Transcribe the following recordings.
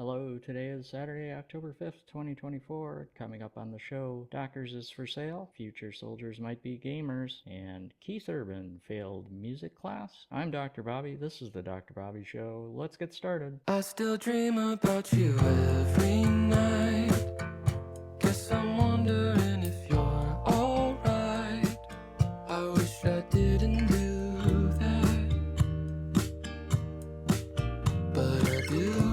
Hello, today is Saturday, October 5th, 2024. Coming up on the show, Doctors is for sale, future soldiers might be gamers, and Keith Urban failed music class. I'm Dr. Bobby, this is the Dr. Bobby Show. Let's get started. I still dream about you every night. Guess I'm wondering if you're alright. I wish I didn't do that, but I do.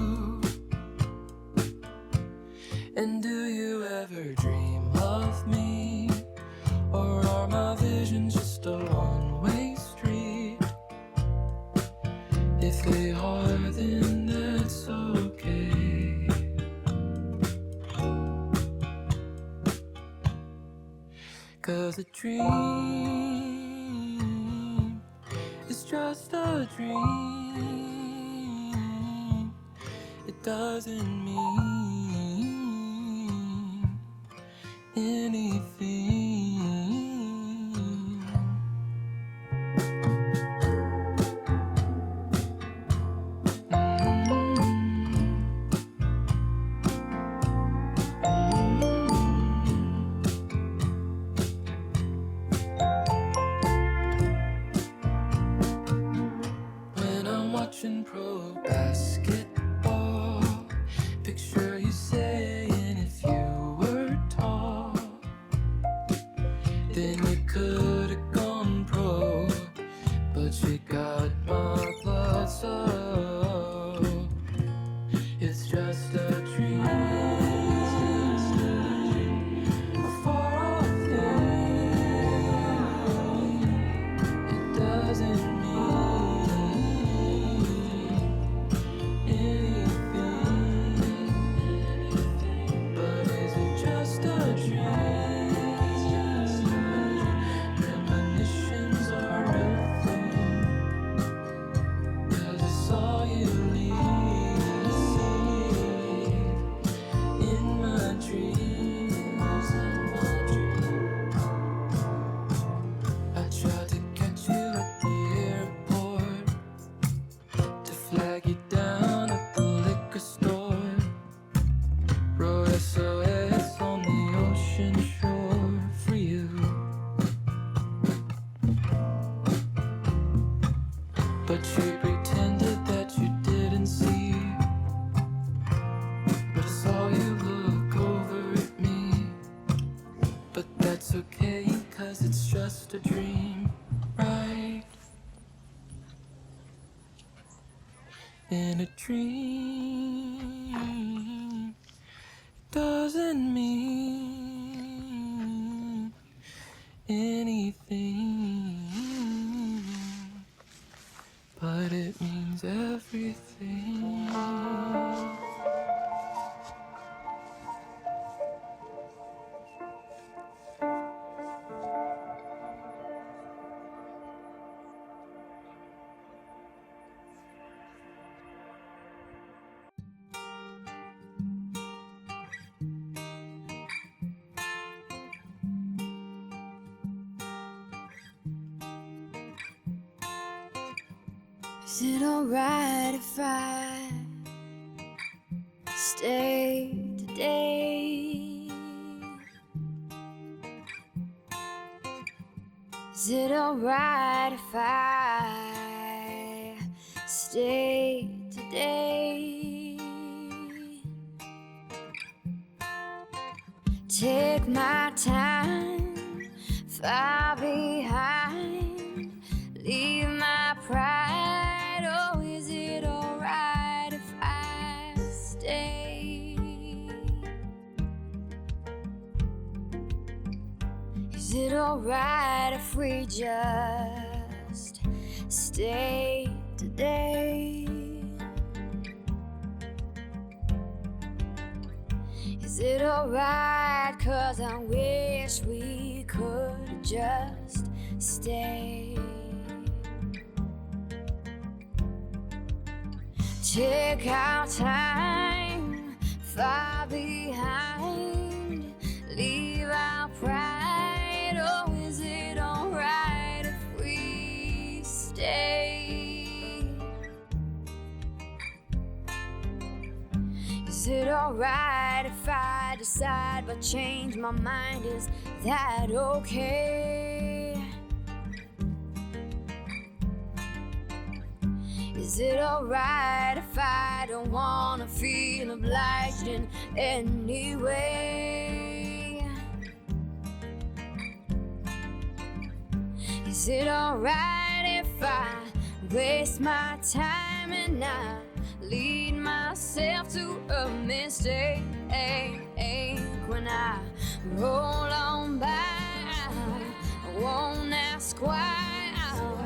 And do you ever dream of me? Or are my visions just a one-way street? If they are, then that's okay. 'Cause a dream is just a dream. It doesn't mean anything. When I'm watching pro basketball, picture you saying if you were tall, then you could've gone pro, but you got my blood, so it's just a dream, a far off thing. It doesn't mean anything, but is it just a dream? Premonitions are real thing, 'cause it's all you need in my dreams. I tried to catch you at the airport, to flag you down at the liquor store, wrote SOS on the ocean shore for you. But you pretended that you didn't see, but I saw you look over at me. But that's okay, 'cause it's just a dream, right? In a dream, it doesn't mean anything, but it means everything. Is it alright if I stay today? Is it alright if I stay today? Take my time, far behind, leave my pride. Oh, is it alright if I stay? Is it alright if we just stay today? Is it alright? 'Cause I wish we could just stay. Take our time, far behind, leave our pride. Oh, is it alright if we stay? Is it alright if I decide but change my mind? Is that okay? Is it alright if I don't wanna feel obliged in any way? Is it alright if I waste my time and I lead myself to a mistake? When I roll on by, I won't ask why, I'll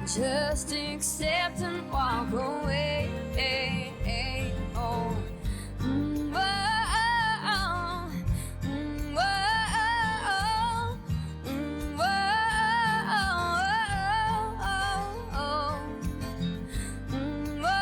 just accept and walk away. Oh. Whoa, whoa,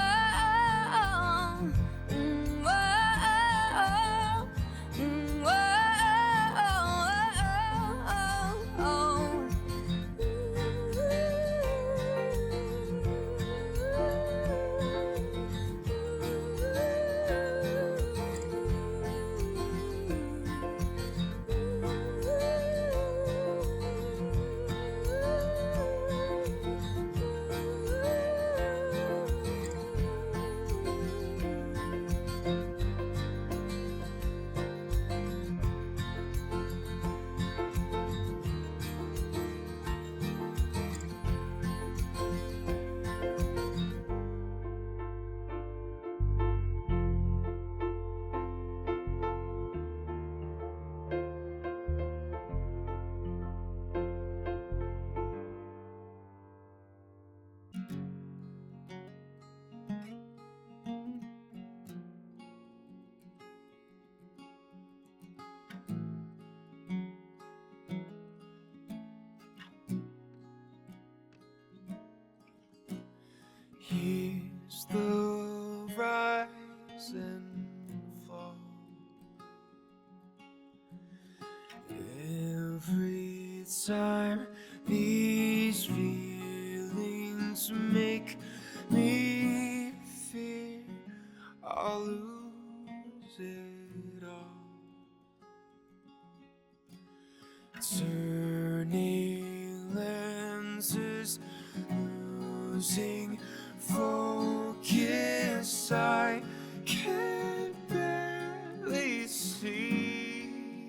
Here's the rise and fall. Every time these feelings make me fear I'll lose it all. Turning lenses, losing focus, I can barely see.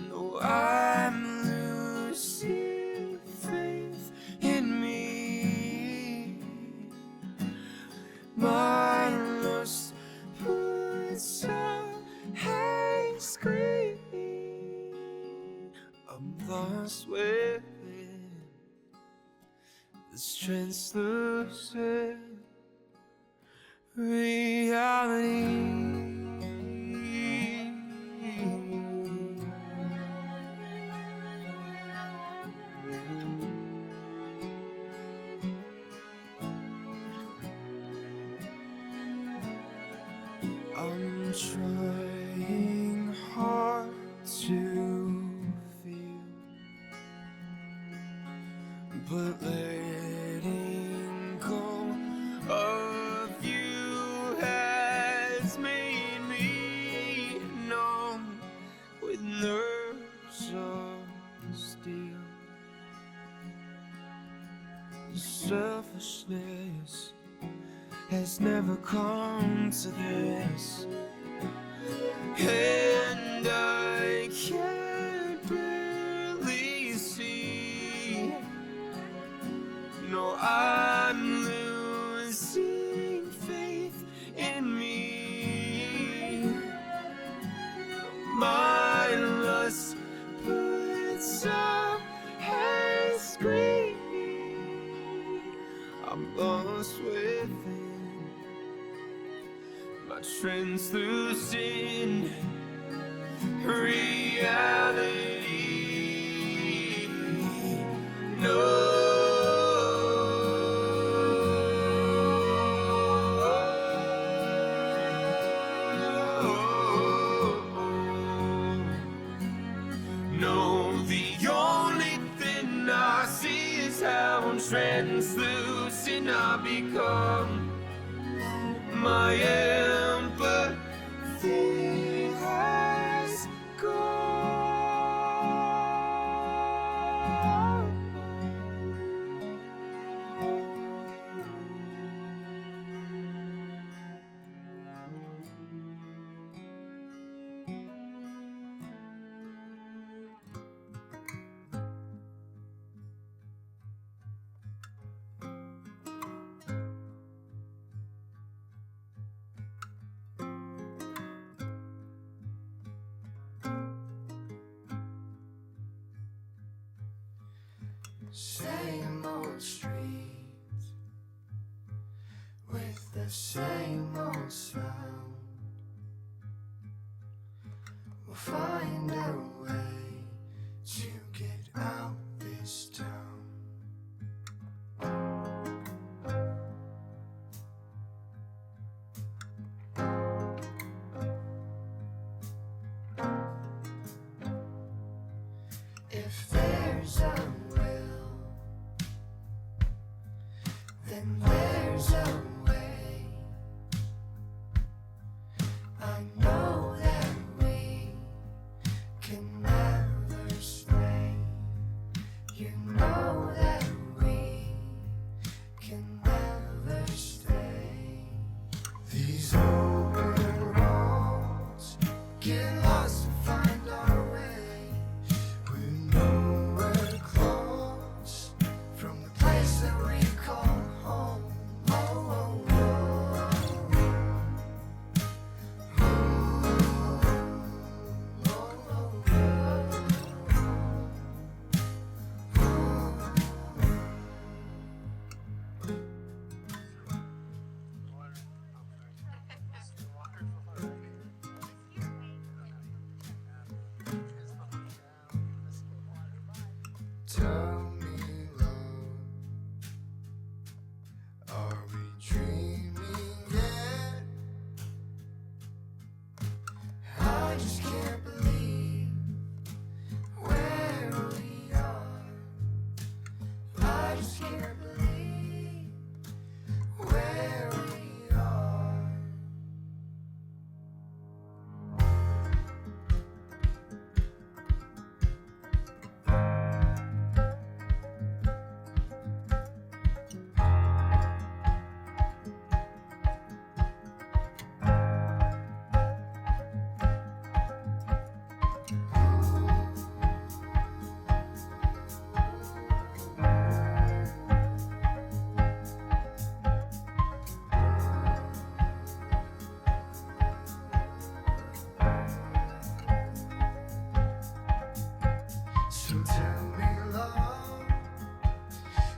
No, I'm losing faith in me. My lust puts out a scream. I'm lost within this translucent reality. I'm trying hard to feel, but letting go of you has made me numb with nerves of steel. Selfishness has never come to this, and I can't barely see. No, I'm losing faith in me. My lust puts up a scream. I'm lost within my translucent reality. No. No, the only thing I see is how translucent I become. My empathy same old streets with the same old sound. We'll find a way to get out this town. If there's a will, then there's a way. I know that we can never stray. You know that we can never stay. These open roads get lost and find our way. We're nowhere close from the place that we call home. Oh, oh, oh, oh, oh, oh, Tell me, love, are we dreaming yet? I just can't believe where we are. I just can't believe where we are. So tell me, love,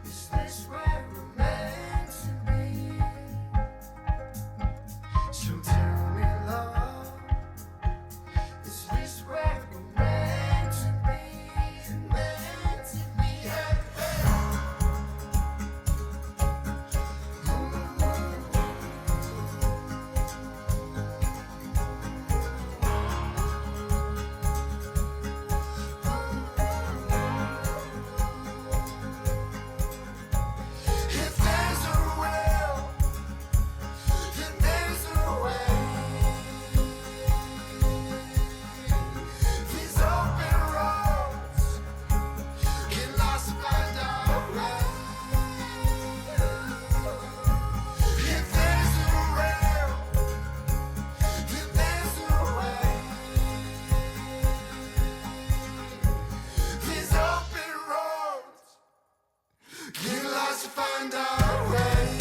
is this where we're meant to be? So tell me, love, is this where we're meant to be? Meant to be, hey, hey. If there's a will, then there's a way. These open roads get lost and find our way. If there's a will, then there's a way. These open roads get lost to find our way.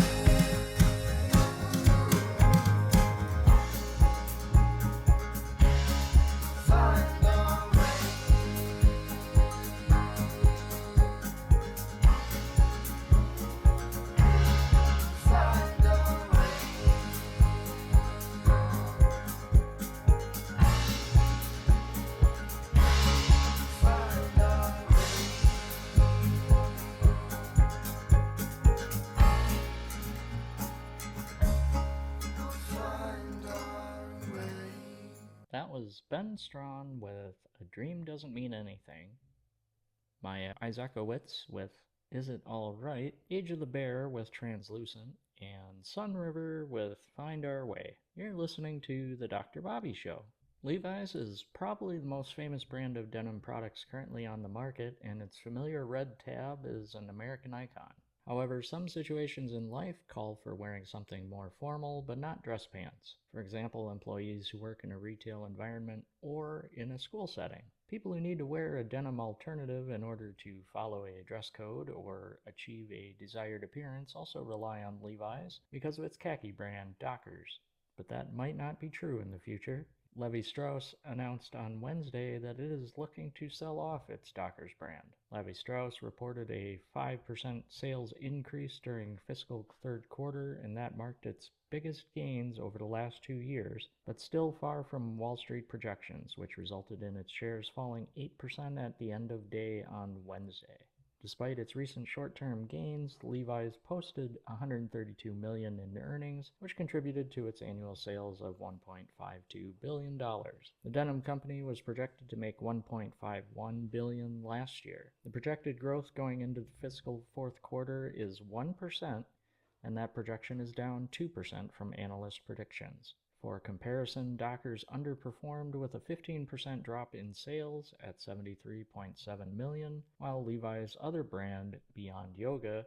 Find our way. Find our way. Find our way. Find our way. That was Ben Strawn with A Dream Doesn't Mean Anything. Maya Isaacowicz with Is It All Right? Age of the Bear with Translucent. And Sun River with Find Our Way. You're listening to The Dr. Bobby Show. Levi's is probably the most famous brand of denim products currently on the market, and its familiar red tab is an American icon. However, some situations in life call for wearing something more formal, but not dress pants. For example, employees who work in a retail environment or in a school setting. People who need to wear a denim alternative in order to follow a dress code or achieve a desired appearance also rely on Levi's because of its khaki brand, Dockers. But that might not be true in the future. Levi-Strauss announced on Wednesday that it is looking to sell off its Dockers brand. Levi-Strauss reported a 5% sales increase during fiscal third quarter, and that marked its biggest gains over the last 2 years, but still far from Wall Street projections, which resulted in its shares falling 8% at the end of day on Wednesday. Despite its recent short-term gains, Levi's posted $132 million in earnings, which contributed to its annual sales of $1.52 billion. The denim company was projected to make $1.51 billion last year. The projected growth going into the fiscal fourth quarter is 1%, and that projection is down 2% from analyst predictions. For comparison, Dockers underperformed with a 15% drop in sales at $73.7 million, while Levi's other brand, Beyond Yoga,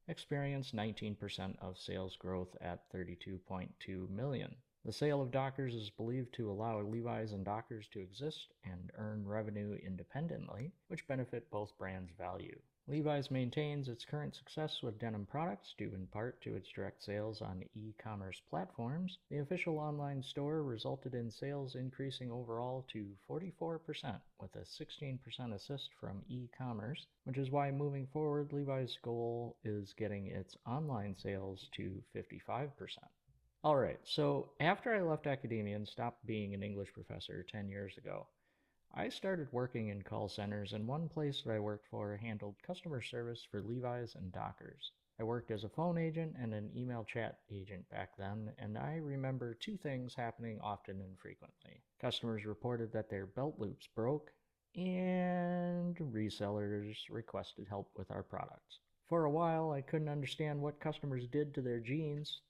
experienced 19% of sales growth at $32.2 million. The sale of Dockers is believed to allow Levi's and Dockers to exist and earn revenue independently, which benefit both brands' value. Levi's maintains its current success with denim products due in part to its direct sales on e-commerce platforms. The official online store resulted in sales increasing overall to 44%, with a 16% assist from e-commerce, which is why moving forward, Levi's goal is getting its online sales to 55%. Alright, so after I left academia and stopped being an English professor 10 years ago, I started working in call centers, and one place that I worked for handled customer service for Levi's and Dockers. I worked as a phone agent and an email chat agent back then, and I remember two things happening often and frequently. Customers reported that their belt loops broke, and resellers requested help with our products. For a while, I couldn't understand what customers did to their jeans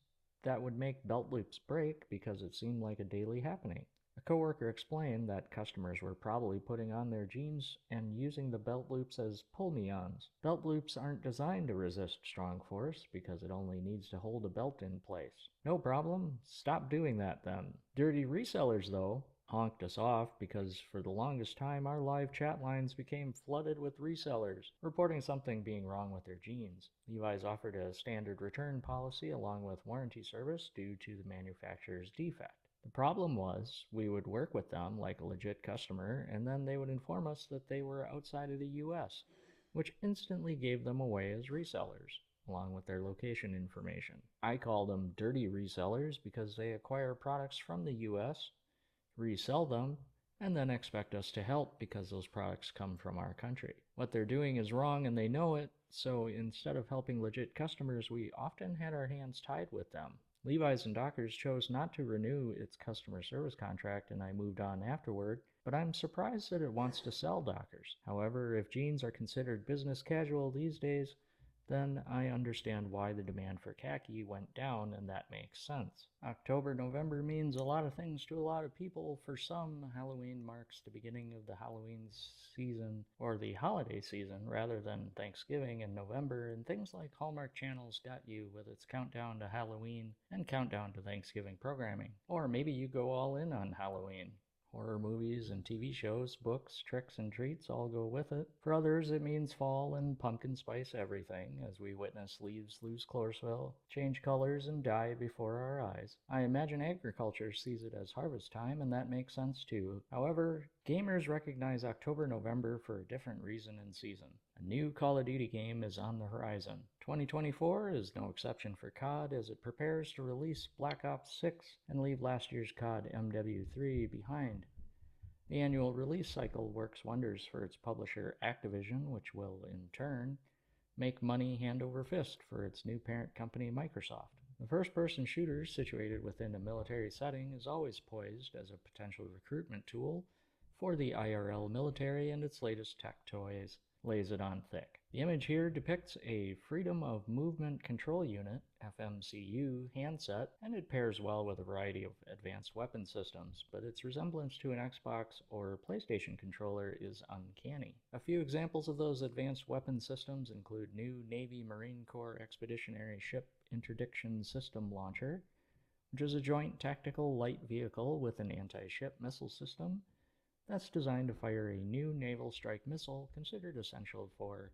that would make belt loops break because it seemed like a daily happening. A coworker explained that customers were probably putting on their jeans and using the belt loops as pull-me-ons. Belt loops aren't designed to resist strong force because it only needs to hold a belt in place. No problem, stop doing that then. Dirty resellers, though, honked us off because for the longest time our live chat lines became flooded with resellers reporting something being wrong with their jeans. Levi's offered a standard return policy along with warranty service due to the manufacturer's defect. The problem was, we would work with them like a legit customer, and then they would inform us that they were outside of the US, which instantly gave them away as resellers, along with their location information. I call them dirty resellers because they acquire products from the US, resell them, and then expect us to help because those products come from our country. What they're doing is wrong and they know it, so instead of helping legit customers, we often had our hands tied with them. Levi's and Dockers chose not to renew its customer service contract and I moved on afterward, but I'm surprised that it wants to sell Dockers. However, if jeans are considered business casual these days, then I understand why the demand for khaki went down, and that makes sense. October, November means a lot of things to a lot of people. For some, Halloween marks the beginning of the Halloween season, or the holiday season, rather than Thanksgiving in November, and things like Hallmark Channel's got you with its countdown to Halloween and countdown to Thanksgiving programming. Or maybe you go all in on Halloween. Horror movies and TV shows, books, tricks, and treats all go with it. For others, it means fall and pumpkin spice everything, as we witness leaves lose chlorophyll, change colors, and die before our eyes. I imagine agriculture sees it as harvest time, and that makes sense too. However, gamers recognize October-November for a different reason and season. A new Call of Duty game is on the horizon. 2024 is no exception for COD as it prepares to release Black Ops 6 and leave last year's COD MW3 behind. The annual release cycle works wonders for its publisher Activision, which will, in turn, make money hand over fist for its new parent company Microsoft. The first-person shooter situated within a military setting is always poised as a potential recruitment tool for the IRL military, and its latest tech toys lays it on thick. The image here depicts a Freedom of Movement Control Unit, FMCU, handset, and it pairs well with a variety of advanced weapon systems, but its resemblance to an Xbox or PlayStation controller is uncanny. A few examples of those advanced weapon systems include new Navy Marine Corps Expeditionary Ship Interdiction System Launcher, which is a joint tactical light vehicle with an anti-ship missile system that's designed to fire a new naval strike missile considered essential for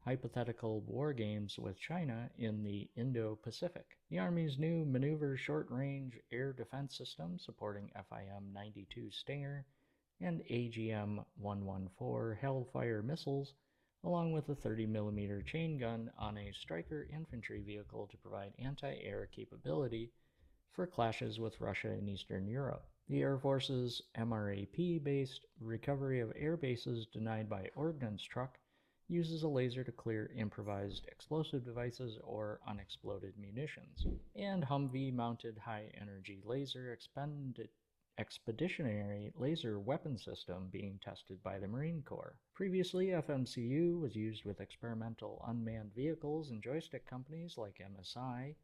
hypothetical war games with China in the Indo-Pacific. The Army's new Maneuver Short-Range Air Defense System, supporting FIM-92 Stinger and AGM-114 Hellfire missiles, along with a 30mm chain gun on a Stryker infantry vehicle to provide anti-air capability for clashes with Russia and Eastern Europe. The Air Force's MRAP-based recovery of air bases denied by ordnance truck uses a laser to clear improvised explosive devices or unexploded munitions. And Humvee-mounted high-energy laser expeditionary laser weapon system being tested by the Marine Corps. Previously, FMCU was used with experimental unmanned vehicles, and joystick companies like MSI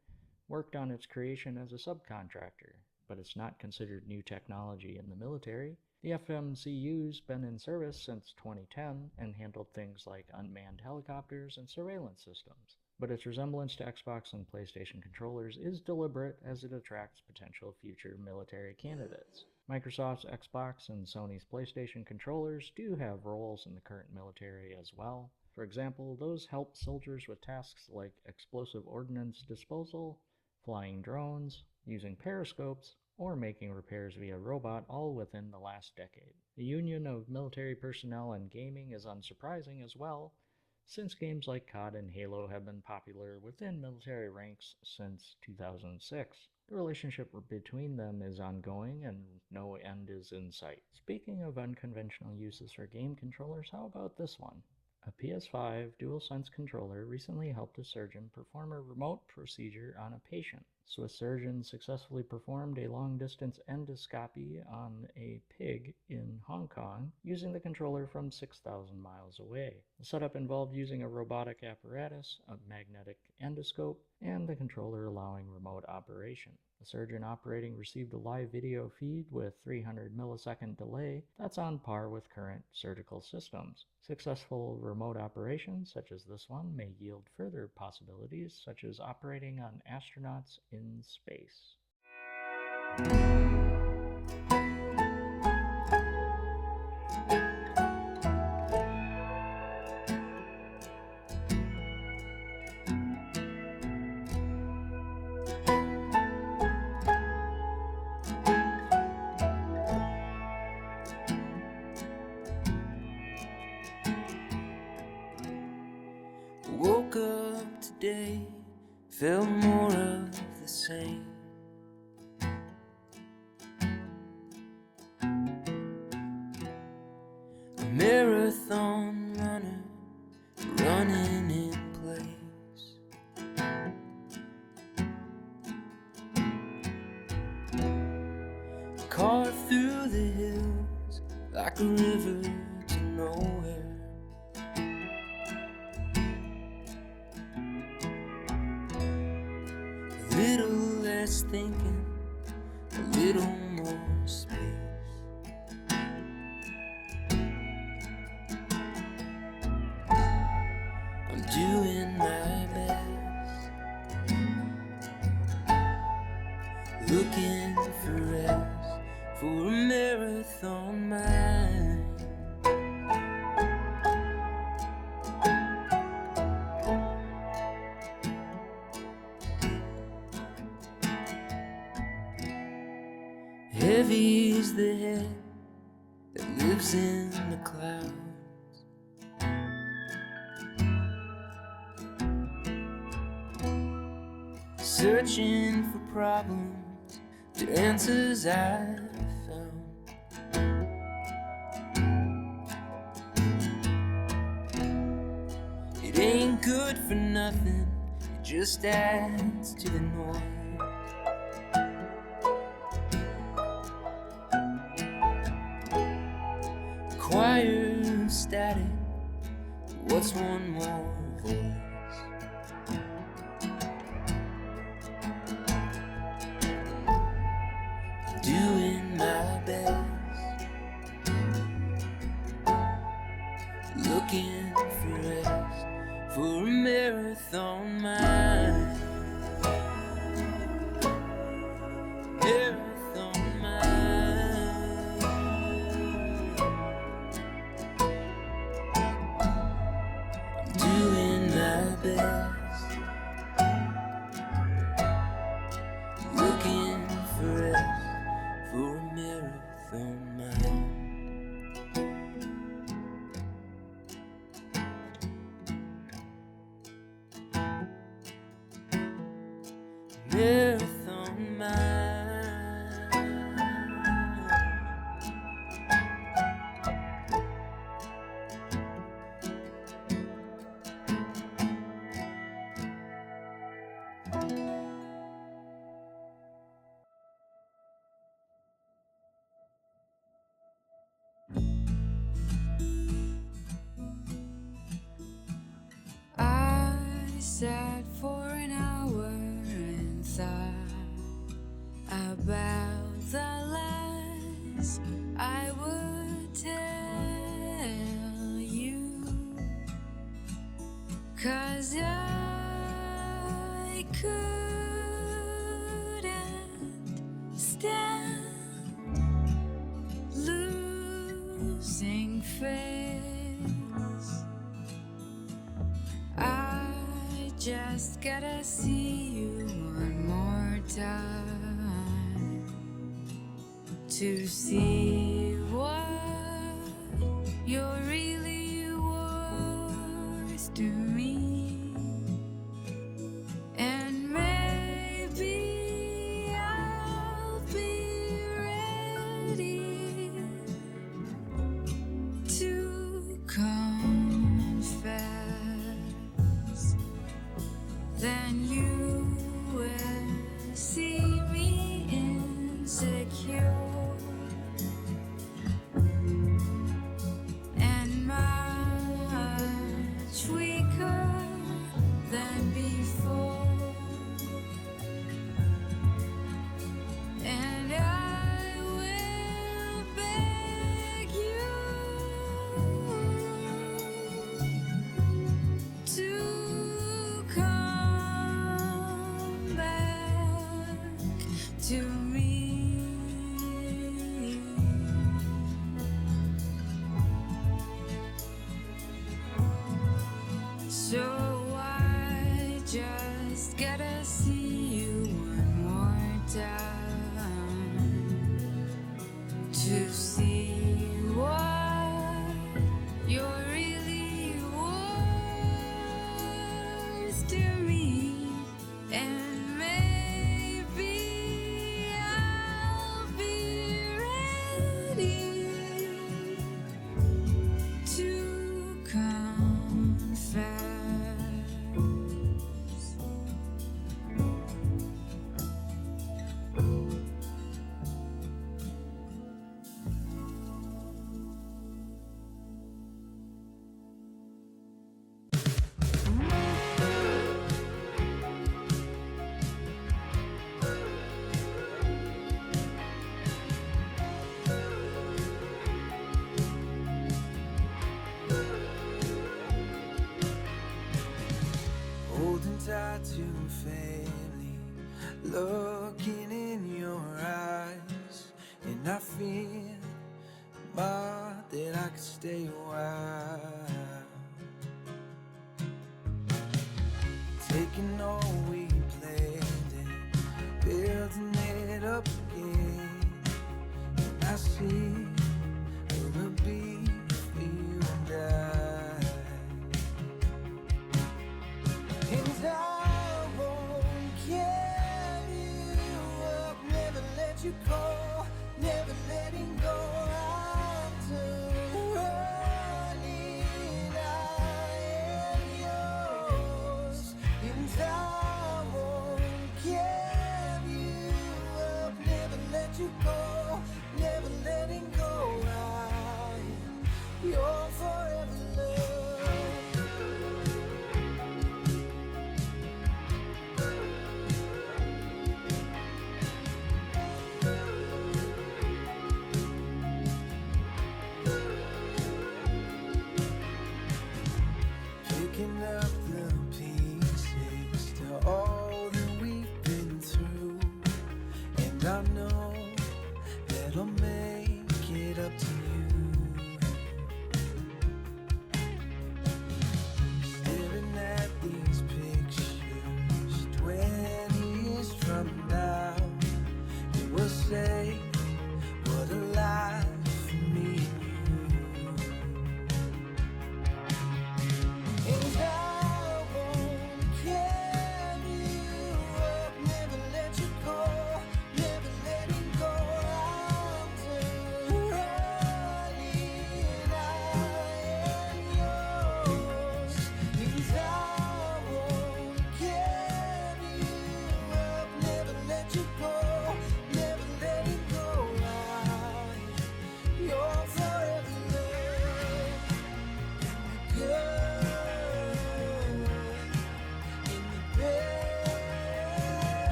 worked on its creation as a subcontractor, but it's not considered new technology in the military. The FMCU's been in service since 2010 and handled things like unmanned helicopters and surveillance systems, but its resemblance to Xbox and PlayStation controllers is deliberate as it attracts potential future military candidates. Microsoft's Xbox and Sony's PlayStation controllers do have roles in the current military as well. For example, those help soldiers with tasks like explosive ordnance disposal, flying drones, using periscopes, or making repairs via robot, all within the last decade. The union of military personnel and gaming is unsurprising as well, since games like COD and Halo have been popular within military ranks since 2006. The relationship between them is ongoing and no end is in sight. Speaking of unconventional uses for game controllers, how about this one? A PS5 DualSense controller recently helped a surgeon perform a remote procedure on a patient. Swiss surgeons successfully performed a long-distance endoscopy on a pig in Hong Kong using the controller from 6,000 miles away. The setup involved using a robotic apparatus, a magnetic endoscope, and the controller allowing remote operation. The surgeon operating received a live video feed with 300 millisecond delay that's on par with current surgical systems. Successful remote operations such as this one may yield further possibilities, such as operating on astronauts in space. Woke up today, felt more of the same. A marathon runner, running in place. Carved through the hills like a river to nowhere. A little less thinking, a little more space. I'm doing my best, looking for rest, for a marathon mind. Heavy's the head that lives in the clouds. Searching for problems to answers I've found. It ain't good for nothing, it just adds to the noise. Choir of static, what's one more voice? Doing my best, looking for rest, for a marathon mind. Marathon mind. I'm doing I sat for an hour and thought about the lies I would tell you, 'cause I couldn't stand losing face. I just gotta see you one more time to see what you're really worth to me. And maybe I'll be ready to confess. Then you will see me insecure and much weaker than before. And I will beg you to come back to me. So I just gotta see you one more time to see what you're really worth to me. And maybe I'll be ready to confess. Holding tight to family, looking in your eyes, and I feel that I could stay a while. Taking all we planned and building it up again, and I see where we'll be for you and I. And I won't give you up, never let you go, never letting go. I'm running, I am yours. And I won't give you up, never let you go, never letting go. I am your forever love. Picking up the pieces to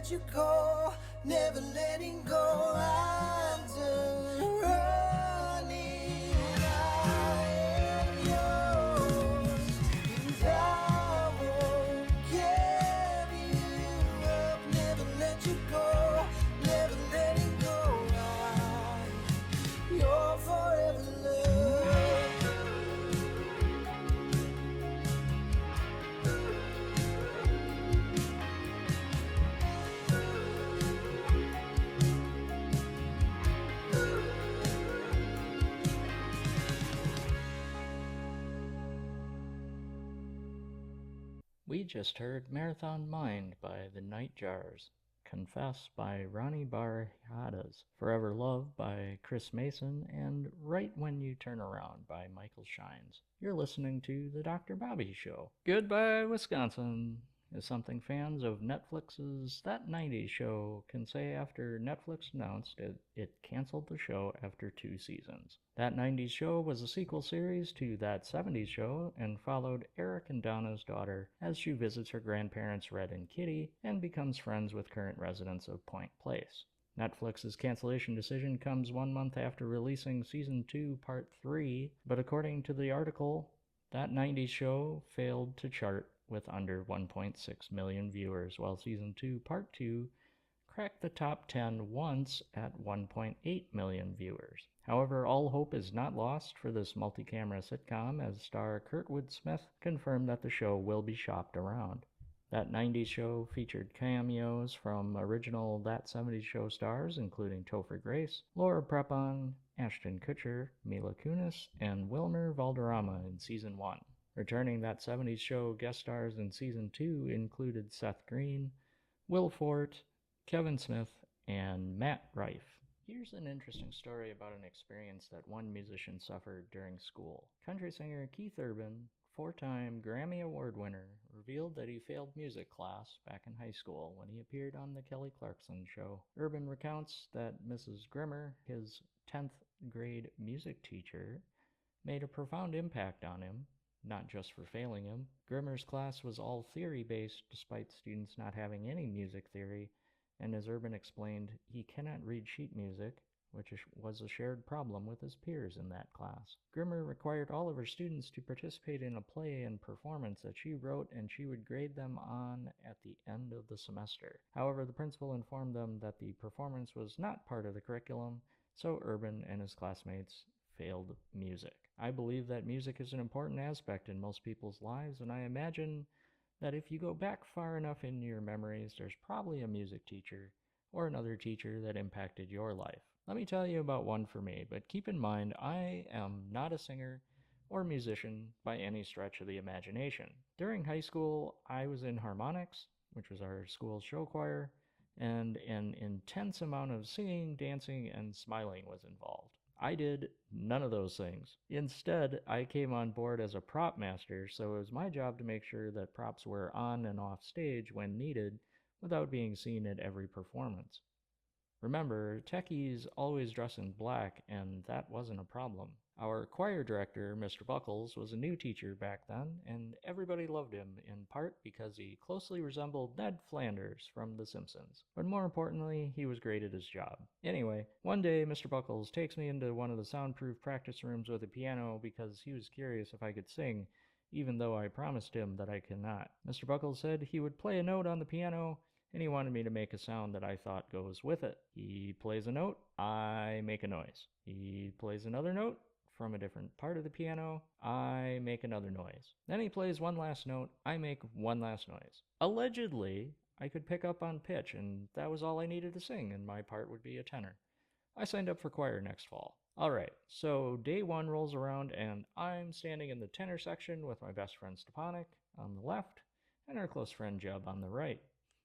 let you go, never letting go. I'm done running. I am yours, and I won't give you up. Never let you go, never letting go. I'm your forever love. We just heard Marathon Mind by the Nightjars, Confess by Ronnie Barjadas, Forever Love by Chris Mason, and Right When You Turn Around by Michael Shines. You're listening to The Dr. Bobby Show. Goodbye, Wisconsin is something fans of Netflix's That 90s Show can say after Netflix announced it canceled the show after 2 seasons. That 90s Show was a sequel series to That 70s Show and followed Eric and Donna's daughter as she visits her grandparents Red and Kitty and becomes friends with current residents of Point Place. Netflix's cancellation decision comes 1 month after releasing Season 2, Part 3, but according to the article, That 90s Show failed to chart with under 1.6 million viewers, while Season 2, Part 2 cracked the top 10 once at 1.8 million viewers. However, all hope is not lost for this multi-camera sitcom, as star Kurtwood Smith confirmed that the show will be shopped around. That 90s Show featured cameos from original That 70s Show stars, including Topher Grace, Laura Prepon, Ashton Kutcher, Mila Kunis, and Wilmer Valderrama in Season 1. Returning That 70s Show guest stars in Season 2 included Seth Green, Will Forte, Kevin Smith, and Matt Rife. Here's an interesting story about an experience that one musician suffered during school. Country singer Keith Urban, 4-time Grammy Award winner, revealed that he failed music class back in high school when he appeared on The Kelly Clarkson Show. Urban recounts that Mrs. Grimmer, his 10th grade music teacher, made a profound impact on him, not just for failing him. Grimmer's class was all theory-based despite students not having any music theory, and as Urban explained, he cannot read sheet music, which was a shared problem with his peers in that class. Grimmer required all of her students to participate in a play and performance that she wrote, and she would grade them on at the end of the semester. However, the principal informed them that the performance was not part of the curriculum, so Urban and his classmates failed music. I believe that music is an important aspect in most people's lives, and I imagine that if you go back far enough in your memories, there's probably a music teacher or another teacher that impacted your life. Let me tell you about one for me, but keep in mind I am not a singer or musician by any stretch of the imagination. During high school, I was in harmonics, which was our school's show choir, and an intense amount of singing, dancing, and smiling was involved. I did none of those things. Instead, I came on board as a prop master, so it was my job to make sure that props were on and off stage when needed without being seen at every performance. Remember, techies always dress in black, and that wasn't a problem. Our choir director, Mr. Buckles, was a new teacher back then, and everybody loved him, in part because he closely resembled Ned Flanders from The Simpsons. But more importantly, he was great at his job. Anyway, one day Mr. Buckles takes me into one of the soundproof practice rooms with a piano because he was curious if I could sing, even though I promised him that I cannot. Mr. Buckles said he would play a note on the piano, and he wanted me to make a sound that I thought goes with it. He plays a note, I make a noise. He plays another note from a different part of the piano, I make another noise. Then he plays one last note, I make one last noise. Allegedly, I could pick up on pitch, and that was all I needed to sing, and my part would be a tenor. I signed up for choir next fall. Alright, so day 1 rolls around, and I'm standing in the tenor section with my best friend Stepanek on the left, and our close friend Jeb on the right.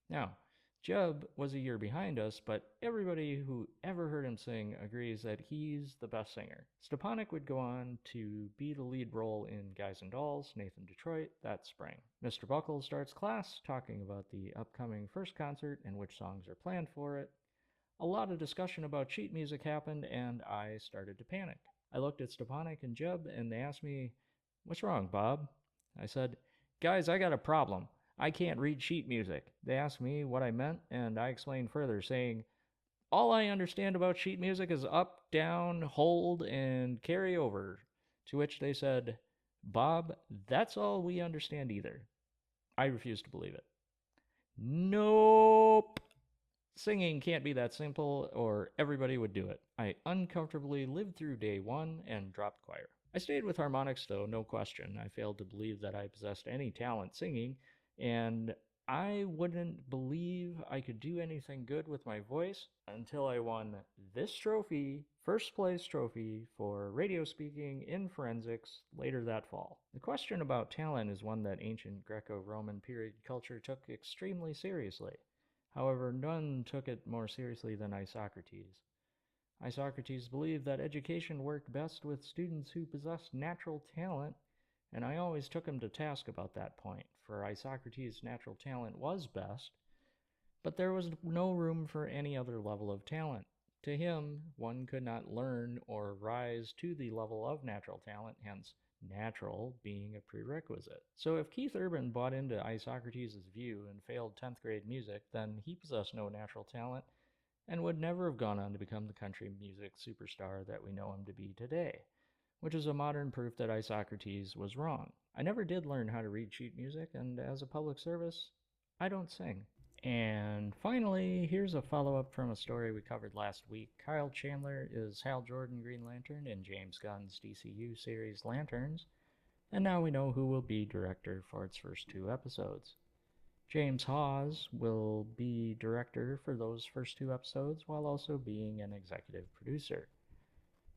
Now, Jeb was a year behind us, but everybody who ever heard him sing agrees that he's the best singer. Stepanek would go on to be the lead role in Guys and Dolls, Nathan Detroit, that spring. Mr. Buckles starts class talking about the upcoming first concert and which songs are planned for it. A lot of discussion about sheet music happened, and I started to panic. I looked at Stepanek and Jeb, and they asked me, "What's wrong, Bob?" I said, "Guys, I got a problem. I can't read sheet music. They asked me what I meant, and I explained further, saying, all I understand about sheet music is up, down, hold, and carry over. To which they said, Bob, that's all we understand either. I refuse to believe it. Nope. Singing can't be that simple, or everybody would do it. I uncomfortably lived through day one and dropped choir. I stayed with harmonics, though, no question. I failed to believe that I possessed any talent singing, and I wouldn't believe I could do anything good with my voice until I won this trophy, first place trophy, for radio speaking in forensics later that fall. The question about talent is one that ancient Greco-Roman period culture took extremely seriously. However, none took it more seriously than Isocrates. Isocrates believed that education worked best with students who possessed natural talent, and I always took him to task about that point, for Isocrates' natural talent was best, but there was no room for any other level of talent. To him, one could not learn or rise to the level of natural talent, hence natural being a prerequisite. So if Keith Urban bought into Isocrates' view and failed 10th grade music, then he possessed no natural talent and would never have gone on to become the country music superstar that we know him to be today, which is a modern proof that Isocrates was wrong. I never did learn how to read sheet music, and as a public service, I don't sing. And finally, here's a follow-up from a story we covered last week. Kyle Chandler is Hal Jordan Green Lantern in James Gunn's DCU series Lanterns, and now we know who will be director for its first 2 episodes. James Hawes will be director for those first 2 episodes while also being an executive producer.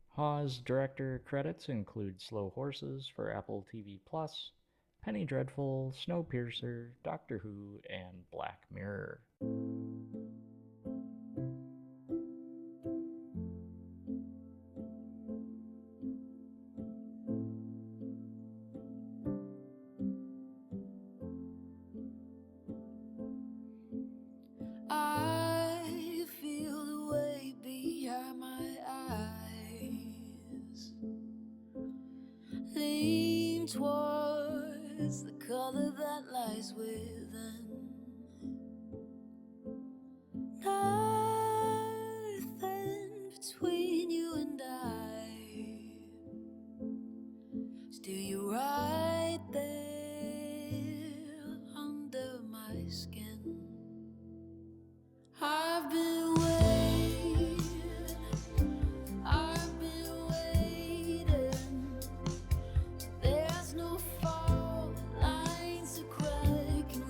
Hawes' director credits include Slow Horses for Apple TV+, Penny Dreadful, Snowpiercer, Doctor Who, and Black Mirror. I feel the way behind my eyes, lean towards the color that lies within. Nothing between you and I, still you're right there under my skin. I've been waiting, I've been waiting. There's no fault lines to crack and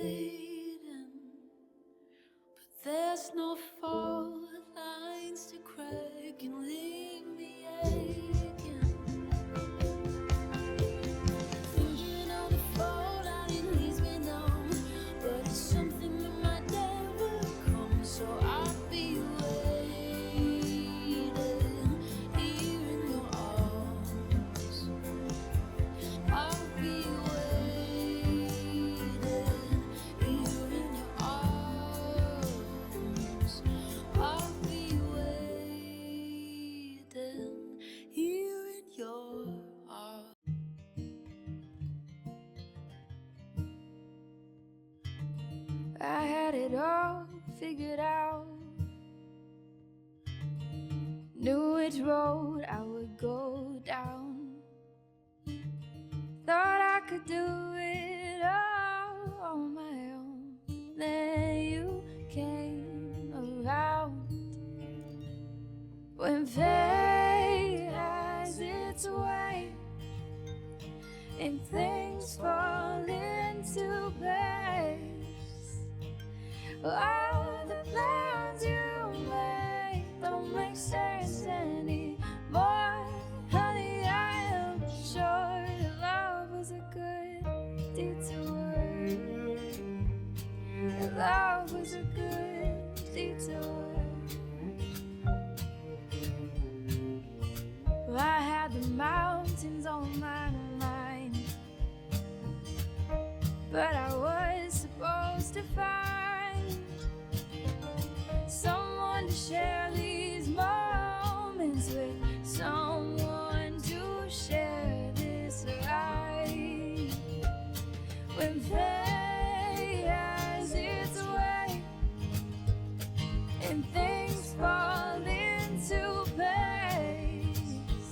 waiting, but there's no fault lines to crack and leave me aching. Thinking of the fallout, it leaves me numb, but it's something that might never come, so I'll be waiting here in your arms. I'll be waiting here in your arms. I'll be waiting here in your arms. I had it all figured out. Knew which road I would go down. Thought I could do it all on my own. Then you came around. When fate has its way and things fall into place, all the plans you made don't make sense anymore. Honey, I am sure that love was a good detour. That love was a good detour. Well, I had the mountains on my mind, but I was supposed to find someone to share these moments with, someone to share this ride. When fate has its way and things fall into place,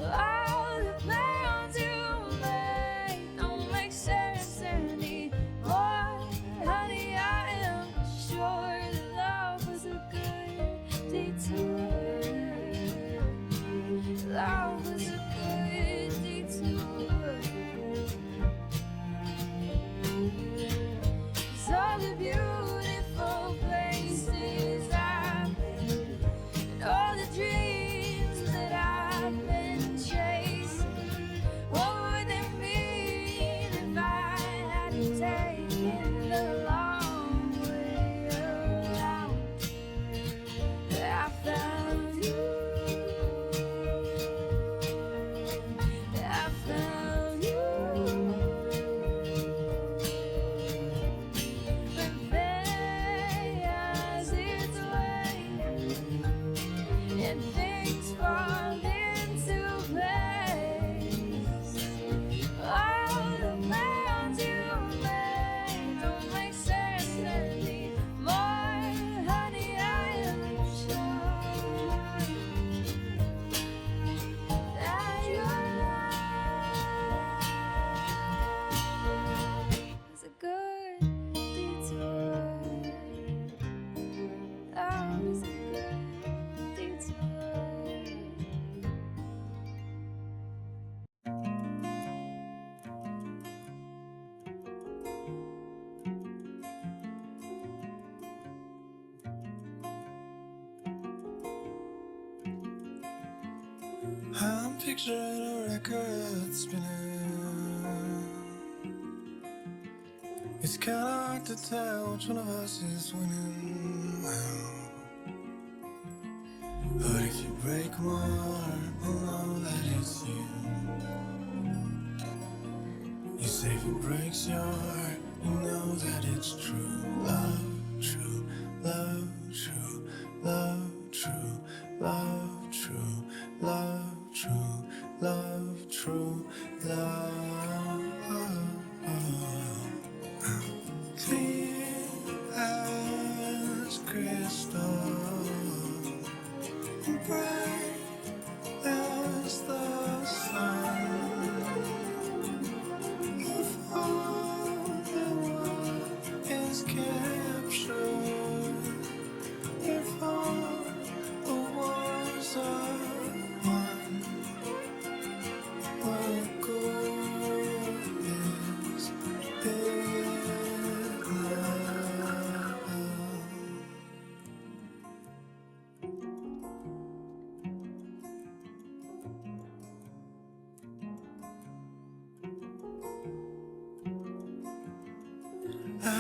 all the plans you made don't make sense anymore. Honey, I am sure that love was a good detour. Love was a good detour. 'Cause all the beautiful places I've been and all the dreams that I've been chasing, what would they mean if I hadn't taken the long way around? I found you. I found you. When fate has its way and things fall into place, all the plans you made don't make sense anymore. Honey, I am sure that your love is a good detour. Love is a good detour. I'm picturing a record spinning. It's kinda hard to tell which one of us is winning now. But if you break my heart, I'll know that it's you. You say if it breaks your heart, you know that it's true. Love, true, love, true, love, true, love, true, love, true, love, true, love. Clear as crystal, bright as the sun. If all the world is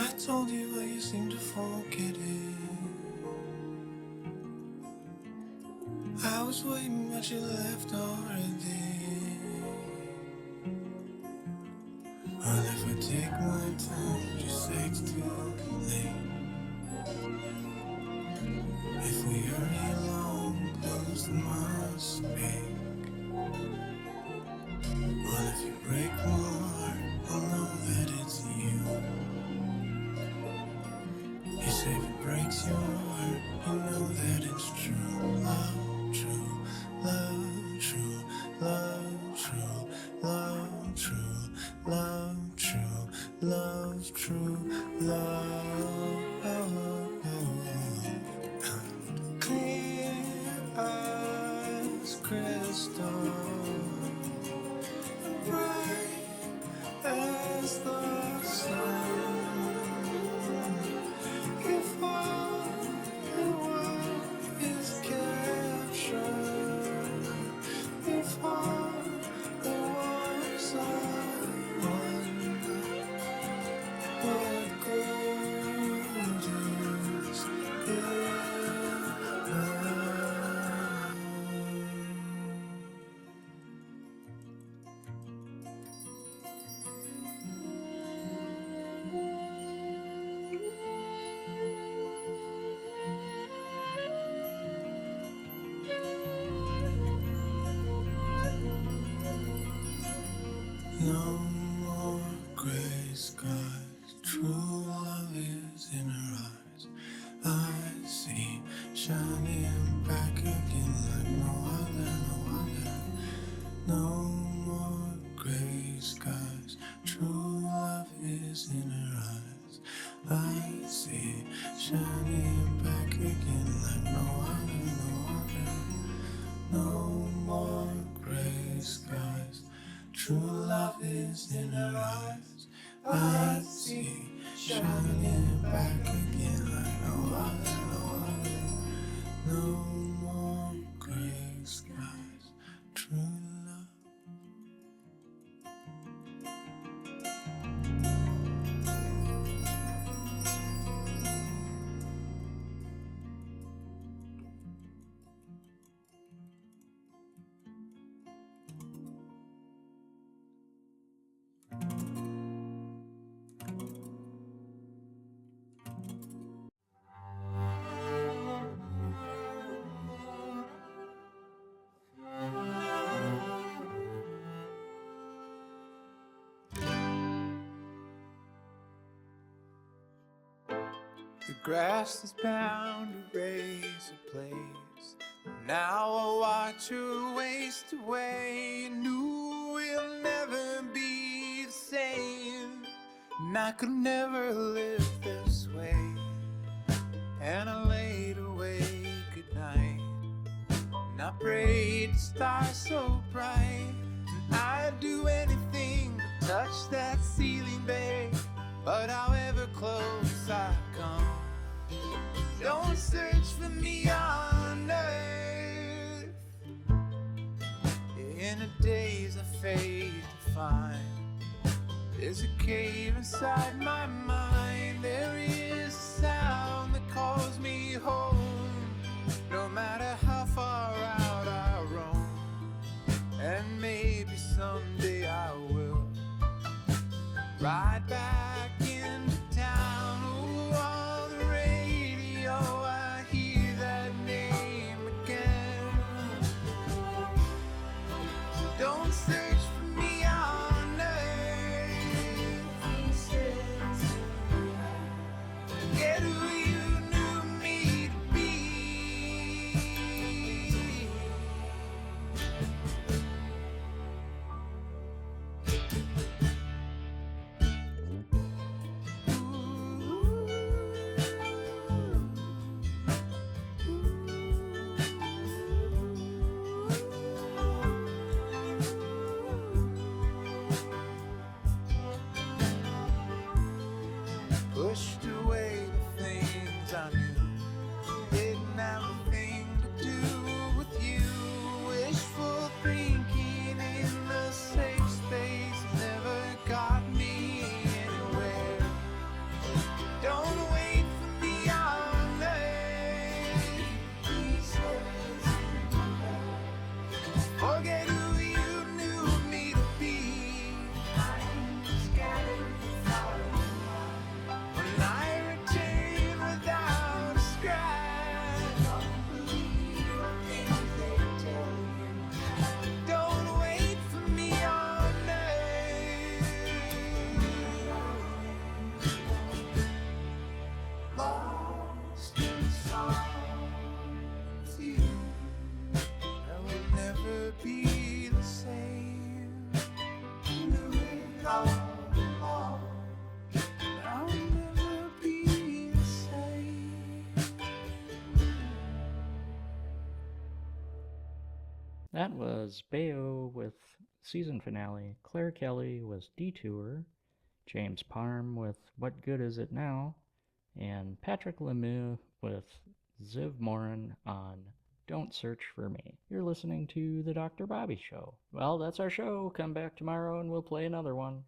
I told you, but you seem to forget it. I was waiting, but you left already. Well, if I take my time, just say it's too late. If we hurry along, close the mistake. Well, if you break my heart, I'll know that it's you. You say if it breaks your heart, you know that it's true. Love, true, love, true, love, true, love, true, love, true, love, true, love. Clear as crystal, bright as the sun. If all the world is captured, if all the wars are won, what good is it now? No more gray skies, true love is in her eyes. I see shining back again like no other, no other. No more gray skies, true love is in her eyes. I see shining back again like no other, no other. No more gray skies, true love is in her eyes. I see shining back again like no other, no other. No more gray skies, true love. The grass is bound to raise a place. Now I watch her waste away. And knew we'll never be the same. And I could never live this way. And I laid awake at night. And I prayed the stars so bright. And I'd do anything to touch that ceiling, babe. But however close I come, don't search for me on earth. In the days I fade to find, there's a cave inside my mind. There is a sound that calls me home, no matter how far out I roam. And maybe someday I will ride back into town. Oh, on the radio I hear that name again. So don't search for me on earth. Get who you knew me to be. Pushed away the things I knew didn't have a thing to do with you. Wishful thinking in the safe space never got me anywhere. That was Bayo with season finale, Claire Kelly with Detour, James Parham with What Good Is It Now, and Patrick Lemieux with Ziv Morin on Don't Search for Me. You're listening to The Dr. Bobby Show. Well, that's our show. Come back tomorrow and we'll play another one.